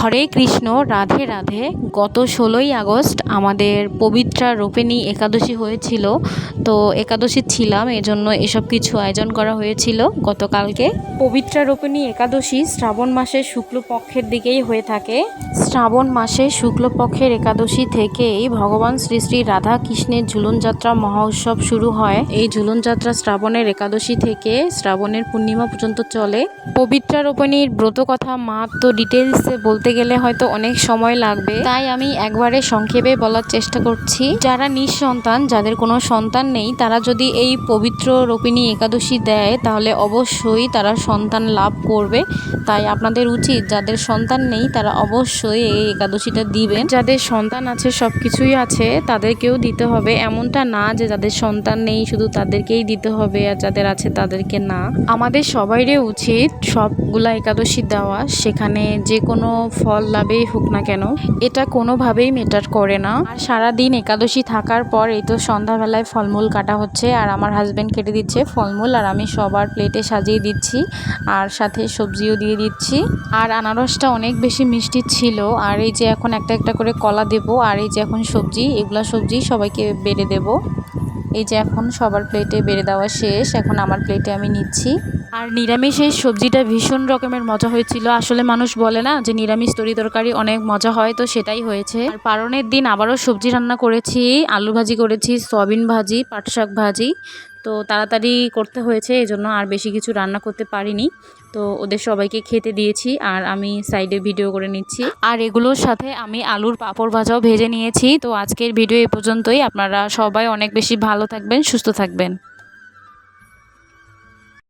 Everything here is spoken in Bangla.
হরে কৃষ্ণ, রাধে রাধে। গত 16ই আগস্ট আমাদের পবিত্রা রোপিণী একাদশী হয়েছিল। তো একাদশী ছিলাম, এজন্য এসব কিছু আয়োজন করা হয়েছিল গতকালকে। পবিত্রা রোপিণী একাদশী শ্রাবণ মাসের শুক্লপক্ষের দিকেই হয়ে থাকে। শ্রাবণ মাসে শুক্লপক্ষের একাদশী থেকেই ভগবান শ্রী শ্রী রাধা কৃষ্ণের ঝুলনযাত্রা মহা উৎসব শুরু হয়। এই ঝুলনযাত্রা শ্রাবণের একাদশী থেকে শ্রাবণের পূর্ণিমা পর্যন্ত চলে। পবিত্রা রোপিণীর ব্রত কথা মাহাত্ম্য ডিটেলসে বলতে গেলে হয়তো অনেক সময় লাগবে, তাই আমি একবারে সংক্ষেপে বলার চেষ্টা করছি। যারা নিঃসন্তান, যাদের কোনো সন্তান নেই, তারা যদি এই পবিত্র রোপিণী একাদশী দেয় তাহলে অবশ্যই তারা সন্তান লাভ করবে। তাই আপনাদের উচিত, যাদের সন্তান নেই তারা অবশ্যই এই একাদশীটা দিবেন। যাদের সন্তান আছে, সব কিছুই আছে, তাদেরকেও দিতে হবে। এমনটা না যে যাদের সন্তান নেই শুধু তাদেরকেই দিতে হবে আর যাদের আছে তাদেরকে না। আমাদের সবাইরই উচিত সবগুলা একাদশী দেওয়া, সেখানে যে কোনো ফল লাভেই হোক না কেন, এটা কোনোভাবেই ম্যাটার করে না। আর সারাদিন একাদশী থাকার পর এই তো সন্ধ্যাবেলায় ফলমূল কাটা হচ্ছে, আর আমার হাজব্যান্ড কেটে দিচ্ছে ফলমূল, আর আমি সবার প্লেটে সাজিয়ে দিচ্ছি, আর সাথে সবজিও দিয়ে দিচ্ছি। আর আনারসটা অনেক বেশি মিষ্টি ছিল। আর এই যে এখন একটা একটা করে কলা দেব, আর এই যে এখন সবজি, এগুলা সবজি সবাইকে বেড়ে দেব। এই যে এখন সবার প্লেটে বেড়ে দেওয়া শেষ, এখন আমার প্লেটে আমি নিচ্ছি। আর নিরামিষের সবজিটা ভীষণ রকমের মজা হয়েছিল। আসলে মানুষ বলে না যে নিরামিষ তরি তরকারি অনেক মজা হয়, তো সেটাই হয়েছে। আর পারণের দিন আবারও সবজি রান্না করেছি, আলু ভাজি করেছি, সয়াবিন ভাজি, পাট শাক ভাজি। তো তাড়াতাড়ি করতে হয়েছে, এজন্য আর বেশি কিছু রান্না করতে পারিনি। তো ওদের সবাইকে খেতে দিয়েছি, আর আমি সাইডে ভিডিও করে নিচ্ছি। আর এগুলোর সাথে আমি আলুর পাঁপড় ভাজাও ভেজে নিয়েছি। তো আজকের ভিডিও এ পর্যন্তই। আপনারা সবাই অনেক বেশি ভালো থাকবেন, সুস্থ থাকবেন।